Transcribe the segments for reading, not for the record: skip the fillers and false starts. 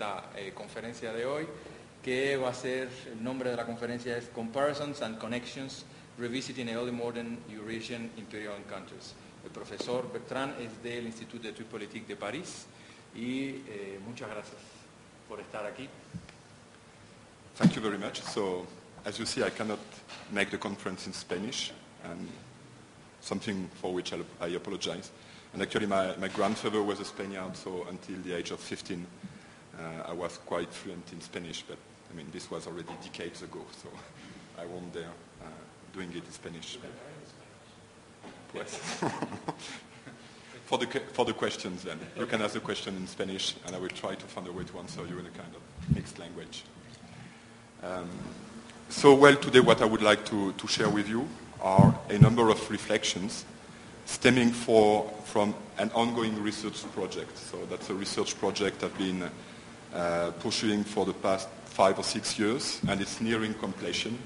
esta conferencia de hoy, que va a ser, el nombre de la conferencia es Comparisons and Connections, Revisiting Early Modern Eurasian Imperial Encounters. El profesor Bertrand es del Institut d'études politiques de París y muchas gracias por estar aquí. Thank you very much. So, as you see, I cannot make the conference in Spanish, and something for which I apologize. And actually, my grandfather was a Spaniard, so until the age of 15, I was quite fluent in Spanish, but I mean, this was already decades ago, so I won't dare doing it in Spanish. Yes. For the questions, then. You can ask the question in Spanish, and I will try to find a way to answer you in a kind of mixed language. So, today what I would like to share with you are a number of reflections stemming from an ongoing research project. So that's a research project I've been pursuing for the past 5 or 6 years, and it's nearing completion.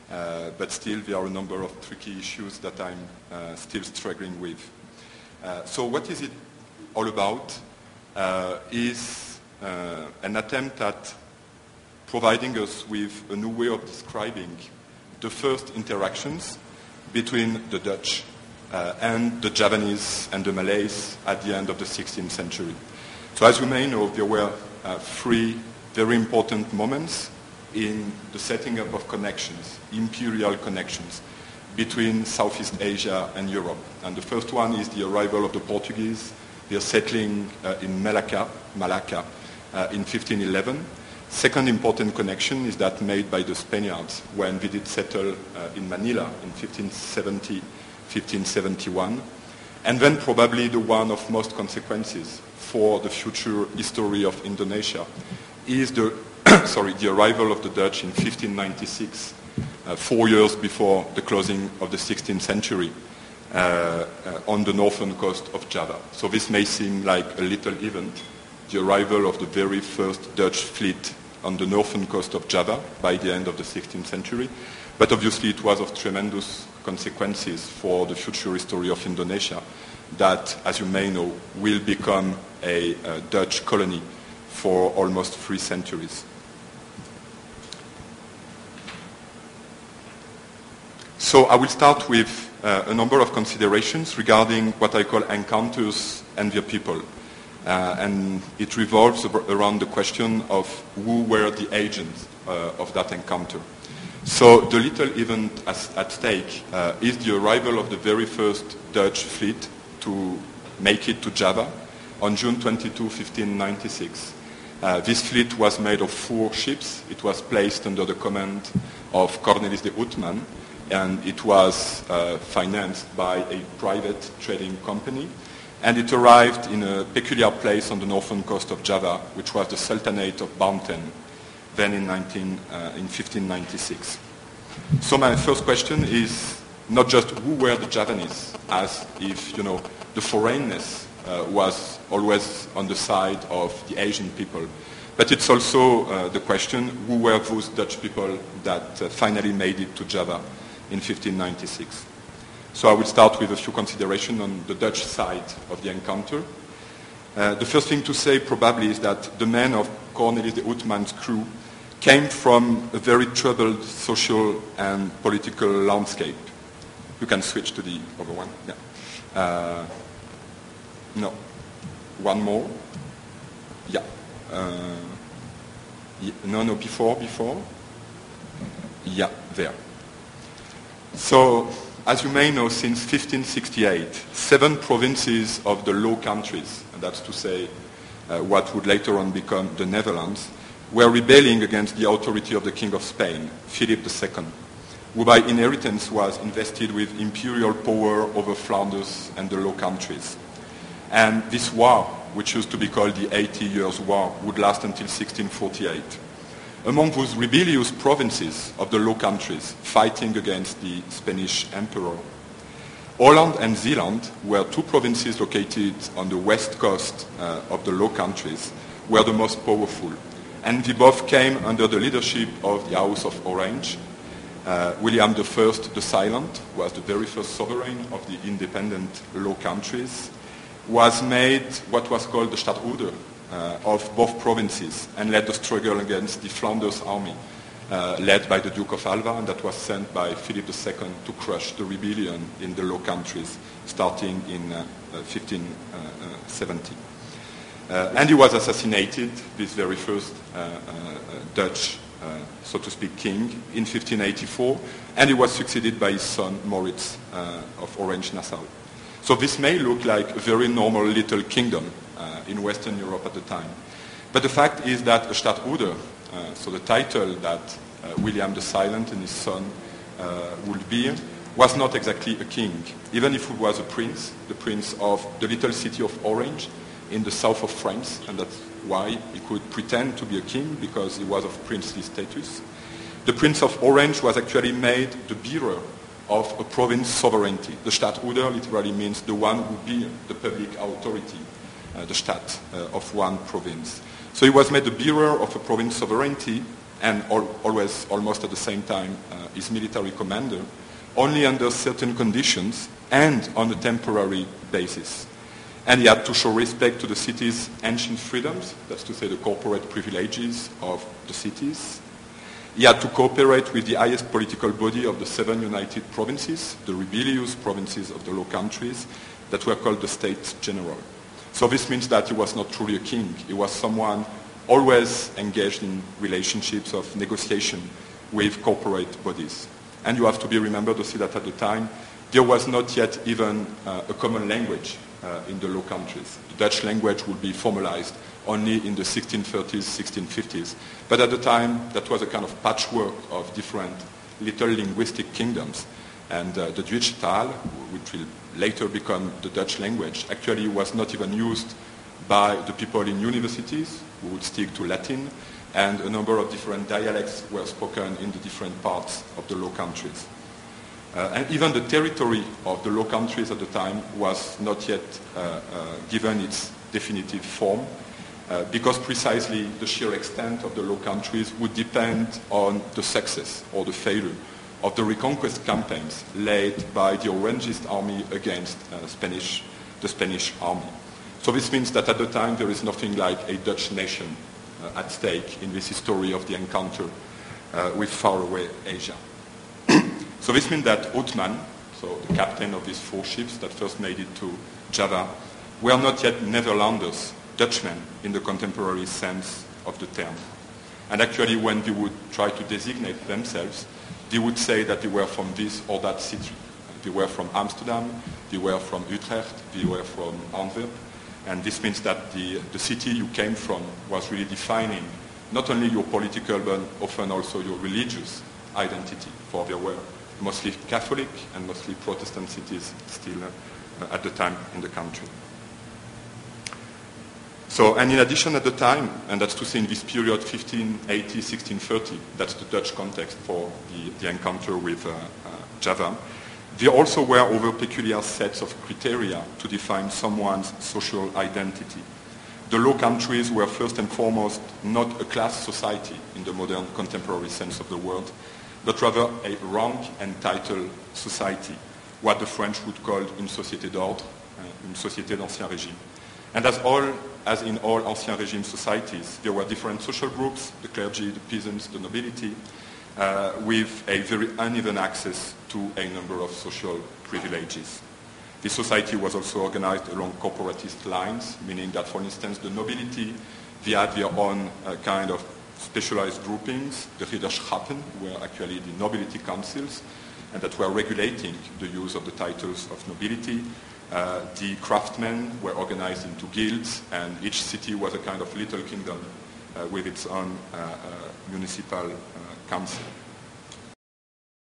But still, there are a number of tricky issues that I'm still struggling with. So what is it all about? Is an attempt at providing us with a new way of describing the first interactions between the Dutch and the Javanese and the Malays at the end of the 16th century. So as you may know, there were 3 very important moments in the setting up of connections, imperial connections, between Southeast Asia and Europe. And the first one is the arrival of the Portuguese. They are settling in Malacca in 1511. Second important connection is that made by the Spaniards when they did settle in Manila in 1570, 1571. And then probably the one of most consequences for the future history of Indonesia is the arrival of the Dutch in 1596, 4 years before the closing of the 16th century, on the northern coast of Java. So this may seem like a little event, the arrival of the very first Dutch fleet on the northern coast of Java by the end of the 16th century, but obviously it was of tremendous consequences for the future history of Indonesia that, as you may know, will become a Dutch colony for almost 3 centuries. So I will start with a number of considerations regarding what I call encounters and their people. And it revolves around the question of who were the agents of that encounter. So the little event at stake is the arrival of the very first Dutch fleet to make it to Java on June 22, 1596. This fleet was made of 4 ships. It was placed under the command of Cornelis de Houtman, and it was financed by a private trading company. And it arrived in a peculiar place on the northern coast of Java, which was the Sultanate of Banten, then in 1596. So my first question is not just who were the Javanese, as if, the foreignness was always on the side of the Asian people, but it's also the question who were those Dutch people that finally made it to Java in 1596. So I will start with a few considerations on the Dutch side of the encounter. The first thing to say probably is that the men of Cornelis de Houtman's crew came from a very troubled social and political landscape. You can switch to the other one. Yeah. No. One more. Yeah. No, before. Yeah, there. So, as you may know, since 1568, 7 provinces of the Low Countries, and that's to say what would later on become the Netherlands, were rebelling against the authority of the King of Spain, Philip II, who by inheritance was invested with imperial power over Flanders and the Low Countries. And this war, which used to be called the 80 Years' War, would last until 1648. Among those rebellious provinces of the Low Countries fighting against the Spanish emperor, Holland and Zeeland were 2 provinces located on the west coast of the Low Countries, were the most powerful. And they both came under the leadership of the House of Orange. William I the Silent was the very first sovereign of the independent Low Countries, was made what was called the Stadtholder of both provinces and led the struggle against the Flanders army, led by the Duke of Alva, and that was sent by Philip II to crush the rebellion in the Low Countries, starting in 1570. And he was assassinated, this very first Dutch, so to speak, king, in 1584, and he was succeeded by his son Moritz of Orange-Nassau. So this may look like a very normal little kingdom in Western Europe at the time. But the fact is that a Stadtouder, so the title that William the Silent and his son would bear, was not exactly a king. Even if he was a prince, the prince of the little city of Orange in the south of France, and that's why he could pretend to be a king, because he was of princely status. The Prince of Orange was actually made the bearer of a province sovereignty. The Stadtouder literally means the one who bears the public authority, the Stadt of one province. So he was made the bearer of a province sovereignty, and always, almost at the same time, his military commander, only under certain conditions and on a temporary basis. And he had to show respect to the city's ancient freedoms, that's to say the corporate privileges of the cities. He had to cooperate with the highest political body of the 7 united provinces, the rebellious provinces of the Low Countries, that were called the States General. So this means that he was not truly a king. He was someone always engaged in relationships of negotiation with corporate bodies. And you have to be remembered to see that at the time, there was not yet even a common language in the Low Countries. The Dutch language would be formalized only in the 1630s, 1650s. But at the time, that was a kind of patchwork of different little linguistic kingdoms. And the Duitstal, which will later become the Dutch language, actually was not even used by the people in universities, who would stick to Latin, and a number of different dialects were spoken in the different parts of the Low Countries. And even the territory of the Low Countries at the time was not yet given its definitive form, because precisely the sheer extent of the Low Countries would depend on the success or the failure of the reconquest campaigns led by the Orangist army against the Spanish army. So this means that at the time there is nothing like a Dutch nation at stake in this history of the encounter with faraway Asia. So this means that Othman, so the captain of these 4 ships that first made it to Java, were not yet Netherlanders, Dutchmen in the contemporary sense of the term. And actually when they would try to designate themselves, they would say that they were from this or that city. They were from Amsterdam, they were from Utrecht, they were from Antwerp. And this means that the city you came from was really defining not only your political but often also your religious identity, for there were mostly Catholic and mostly Protestant cities still at the time in the country. So, and in addition at the time, and that's to say in this period 1580, 1630, that's the Dutch context for the encounter with Java, there also were other peculiar sets of criteria to define someone's social identity. The Low Countries were first and foremost not a class society in the modern contemporary sense of the word, but rather a rank and title society, what the French would call une société d'ordre, une société d'ancien régime. And as in all Ancien Régime societies, there were different social groups, the clergy, the peasants, the nobility, with a very uneven access to a number of social privileges. This society was also organized along corporatist lines, meaning that, for instance, the nobility, they had their own kind of specialized groupings. The Ridderschappen were actually the nobility councils, and that were regulating the use of the titles of nobility. The craftsmen were organized into guilds, and each city was a kind of little kingdom with its own municipal council.